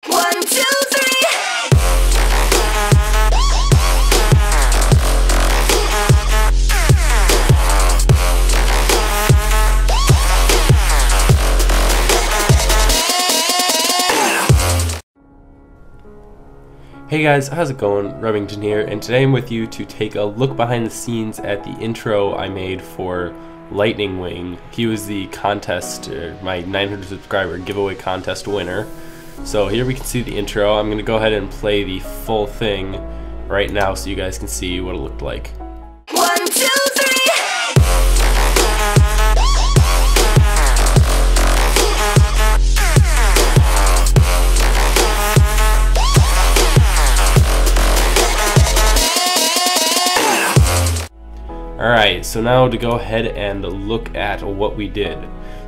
1, 2, 3. Hey guys, how's it going? Remington here, and today I'm with you to take a look behind the scenes at the intro I made for Lightningwing. He was the contest, my 900 subscriber giveaway contest winner. So here we can see the intro. I'm going to go ahead and play the full thing right now so you guys can see what it looked like. 1, 2, 3. Alright, so now to go ahead and look at what we did.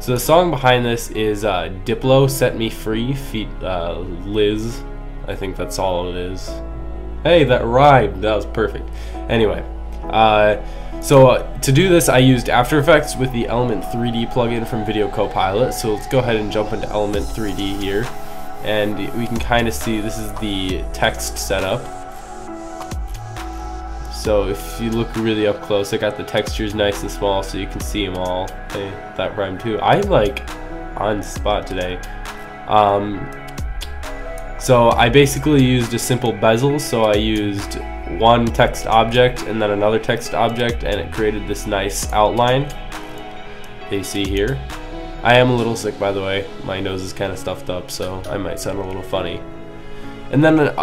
So the song behind this is Diplo, Set Me Free, feat Liz. I think that's all it is. Hey, that rhymed. That was perfect. Anyway, to do this I used After Effects with the Element 3D plugin from Video Copilot. So let's go ahead and jump into Element 3D here. And we can kind of see this is the text setup. So if you look really up close, I got the textures nice and small so you can see them all. Hey, that rhymed too. I'm like on spot today. So I basically used a simple bezel. So I used one text object and then another text object, and it created this nice outline that you see here. I am a little sick, by the way. My nose is kind of stuffed up, so I might sound a little funny. And then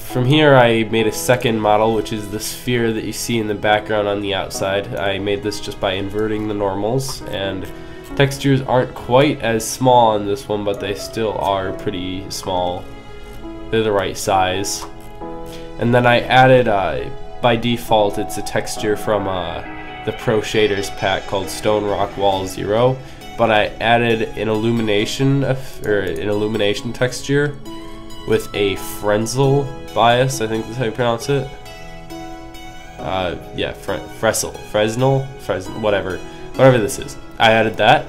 from here I made a second model, which is the sphere that you see in the background on the outside. I made this just by inverting the normals, and textures aren't quite as small on this one, but they still are pretty small. They're the right size. And then I added, by default, it's a texture from the Pro Shaders pack called Stone Rock Wall 0, but I added an illumination texture with a Fresnel bias, I think that's how you pronounce it. Yeah, Fresnel, whatever this is. I added that,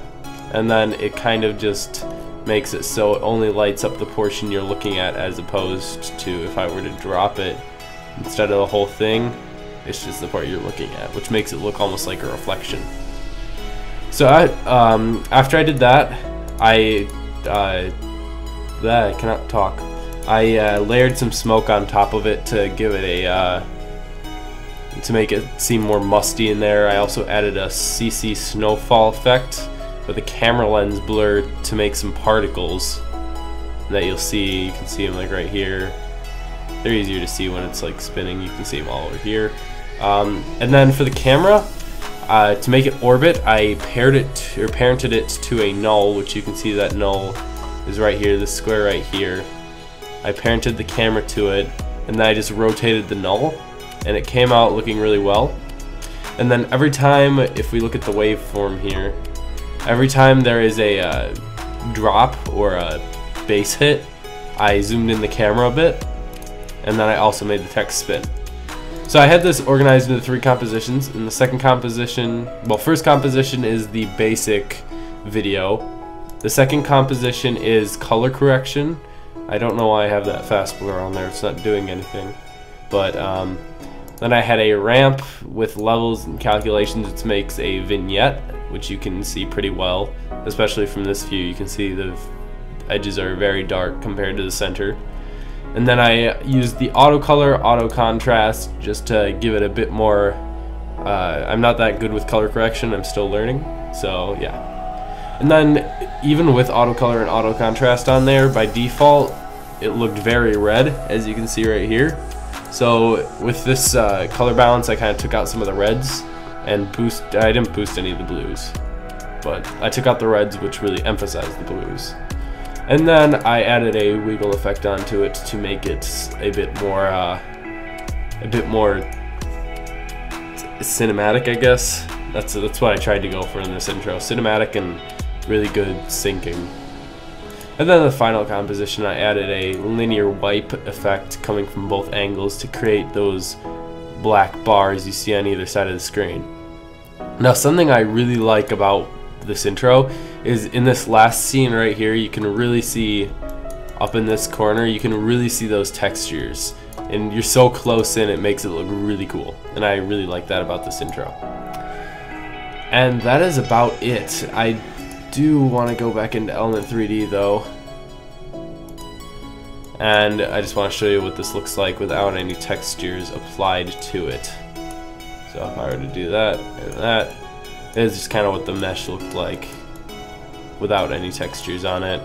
and then it kind of just makes it so it only lights up the portion you're looking at, as opposed to if I were to drop it instead of the whole thing, it's just the part you're looking at, which makes it look almost like a reflection. So after I did that, I cannot talk. I layered some smoke on top of it to give it a to make it seem more musty in there. I also added a CC snowfall effect with a camera lens blur to make some particles that you'll see. You can see them like right here. They're easier to see when it's like spinning. You can see them all over here. And then for the camera, to make it orbit, I parented it to a null, which you can see that null is right here, this square right here. I parented the camera to it, and then I just rotated the null, and it came out looking really well. And then every time, if we look at the waveform here, every time there is a drop or a bass hit, I zoomed in the camera a bit, and then I also made the text spin. So I had this organized into 3 compositions. In the second composition, well, first composition is the basic video. The second composition is color correction. I don't know why I have that fast blur on there, it's not doing anything. But then I had a ramp with levels and calculations, which makes a vignette, which you can see pretty well, especially from this view. You can see the edges are very dark compared to the center. And then I used the auto color, auto contrast, just to give it a bit more. I'm not that good with color correction, I'm still learning, so yeah. And then even with auto color and auto contrast on there, by default it looked very red, as you can see right here. So with this color balance, I kind of took out some of the reds and I didn't boost any of the blues, but I took out the reds, which really emphasized the blues. And then I added a wiggle effect onto it to make it a bit more cinematic, I guess. That's what I tried to go for in this intro: cinematic and really good syncing. And then the final composition, I added a linear wipe effect coming from both angles to create those black bars you see on either side of the screen. Now, something I really like about this intro is in this last scene right here, you can really see up in this corner, you can really see those textures. And you're so close in, it makes it look really cool. And I really like that about this intro. And that is about it. I do want to go back into Element 3D though. And I just want to show you what this looks like without any textures applied to it. So if I were to do that and that, it's just kind of what the mesh looked like without any textures on it.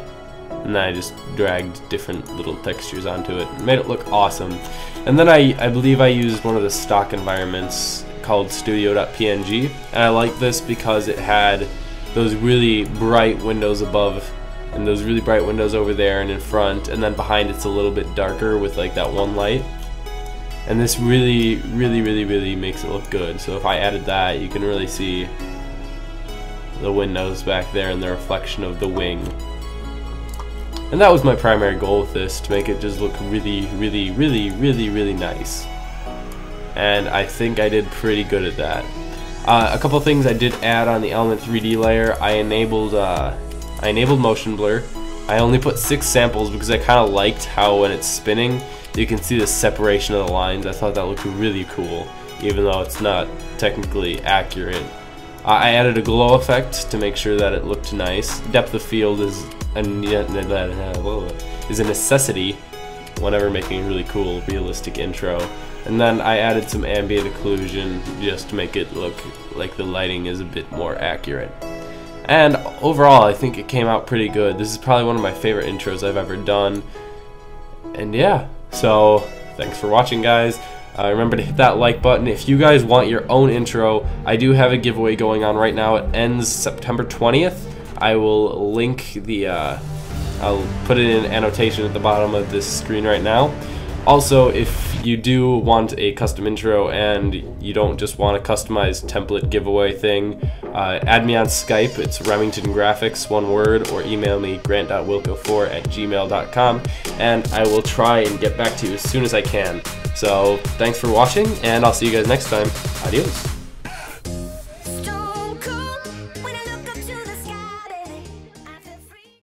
And then I just dragged different little textures onto it and made it look awesome. And then I believe I used one of the stock environments called studio.png, and I like this because it had those really bright windows above and those really bright windows over there and in front, and then behind it's a little bit darker with like that one light. And this really makes it look good. So if I added that, you can really see the windows back there and the reflection of the wing. And that was my primary goal with this, to make it just look really nice. And I think I did pretty good at that. A couple things I did add on the Element 3D layer. I enabled motion blur. I only put 6 samples because I kind of liked how when it's spinning, you can see the separation of the lines. I thought that looked really cool, even though it's not technically accurate. I added a glow effect to make sure that it looked nice. Depth of field is a necessity whenever making a really cool, realistic intro. And then I added some ambient occlusion just to make it look like the lighting is a bit more accurate. And overall, I think it came out pretty good. This is probably one of my favorite intros I've ever done. And yeah, so thanks for watching, guys. Remember to hit that like button. If you guys want your own intro, I do have a giveaway going on right now. It ends September 20th. I will link the, I'll put it in annotation at the bottom of this screen right now. Also, if you do want a custom intro and you don't just want a customized template giveaway thing, add me on Skype. It's Remington Graphics, one word, or email me grant.wilco4@gmail.com, and I will try and get back to you as soon as I can. So thanks for watching, and I'll see you guys next time. Adios.